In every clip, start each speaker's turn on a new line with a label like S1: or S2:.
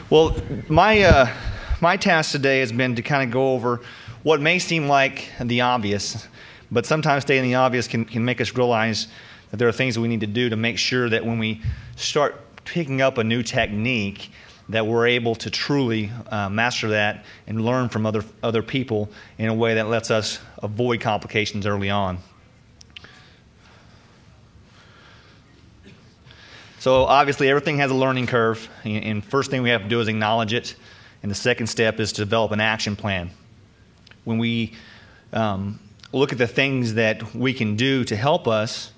S1: Well, my task today has been to kind of go over what may seem like the obvious, but sometimes stating the obvious can make us realize that there are things that we need to do to make sure that when we start picking up a new technique, that we're able to truly master that and learn from other people in a way that lets us avoid complications early on. So obviously everything has a learning curve, and first thing we have to do is acknowledge it, and the second step is to develop an action plan. When we look at the things that we can do to help us,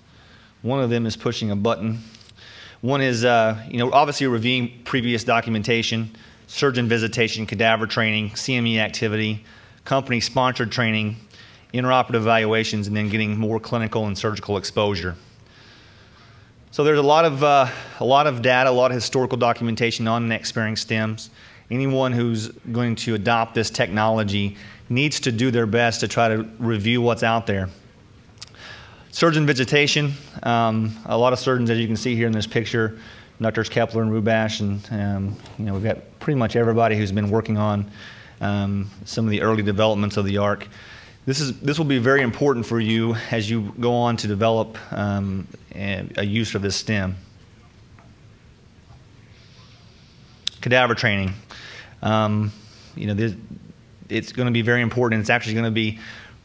S1: one of them is pushing a button. One is obviously reviewing previous documentation, surgeon visitation, cadaver training, CME activity, company-sponsored training, intraoperative evaluations, and then getting more clinical and surgical exposure. So there's a lot of data, a lot of historical documentation on neck-sparing stems. Anyone who's going to adopt this technology needs to do their best to try to review what's out there. Surgeon visitation, a lot of surgeons, as you can see here in this picture, Drs. Kepler and Rubash, and we've got pretty much everybody who's been working on some of the early developments of the ARC. This will be very important for you as you go on to develop a use of this stem. Cadaver training. It's going to be very important. It's actually going to be,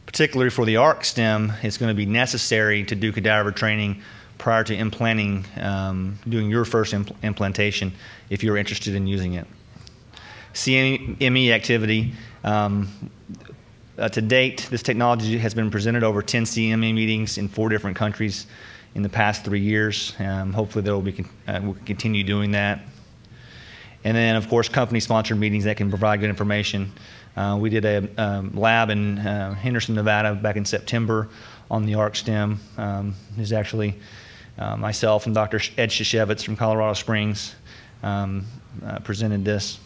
S1: particularly for the ARC stem, it's going to be necessary to do cadaver training prior to implanting, doing your first implantation if you're interested in using it. CME activity. To date, this technology has been presented over 10 CME meetings in 4 different countries in the past 3 years. Hopefully we'll continue doing that. And then, of course, company-sponsored meetings that can provide good information. We did a lab in Henderson, Nevada back in September on the ARC stem. There's actually myself and Dr. Ed Shishevitz from Colorado Springs presented this.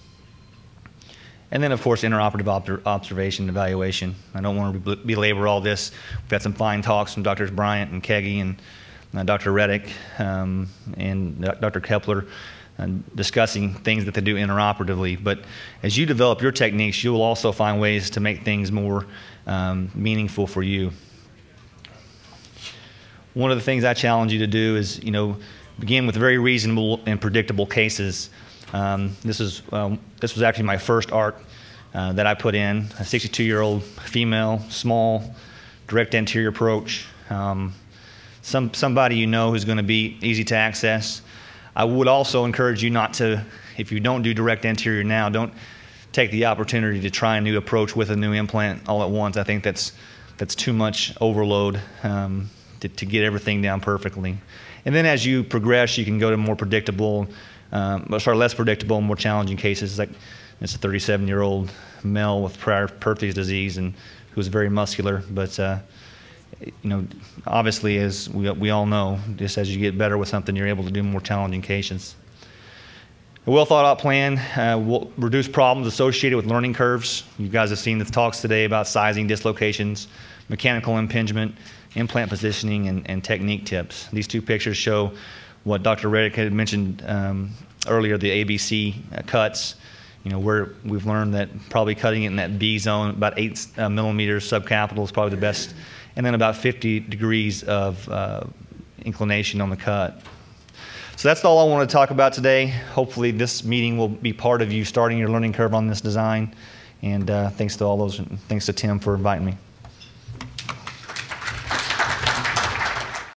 S1: And then, of course, intraoperative observation and evaluation. I don't want to belabor all this. We've got some fine talks from Drs. Bryant and Keggy and Dr. Reddick and Dr. Kepler discussing things that they do intraoperatively. But as you develop your techniques, you will also find ways to make things more meaningful for you. One of the things I challenge you to do is, begin with very reasonable and predictable cases. This was actually my first ARC that I put in, a 62-year-old female, small, direct anterior approach. Somebody who's going to be easy to access. I would also encourage you not to, if you don't do direct anterior now, don't take the opportunity to try a new approach with a new implant all at once. I think that's too much overload to get everything down perfectly. And then as you progress, you can go to more predictable, less predictable, more challenging cases. Like it's a 37-year-old male with prior Perthes disease and who was very muscular. But obviously, as we all know, just as you get better with something, you're able to do more challenging cases. A well-thought-out plan will reduce problems associated with learning curves. You guys have seen the talks today about sizing dislocations, mechanical impingement, implant positioning, and technique tips. These 2 pictures show what Dr. Reddick had mentioned earlier, the ABC cuts, where we've learned that probably cutting it in that B zone, about 8 millimeters subcapital is probably the best, and then about 50 degrees of inclination on the cut. So that's all I want to talk about today. Hopefully this meeting will be part of you starting your learning curve on this design, and thanks to all those, and thanks to Tim for inviting me.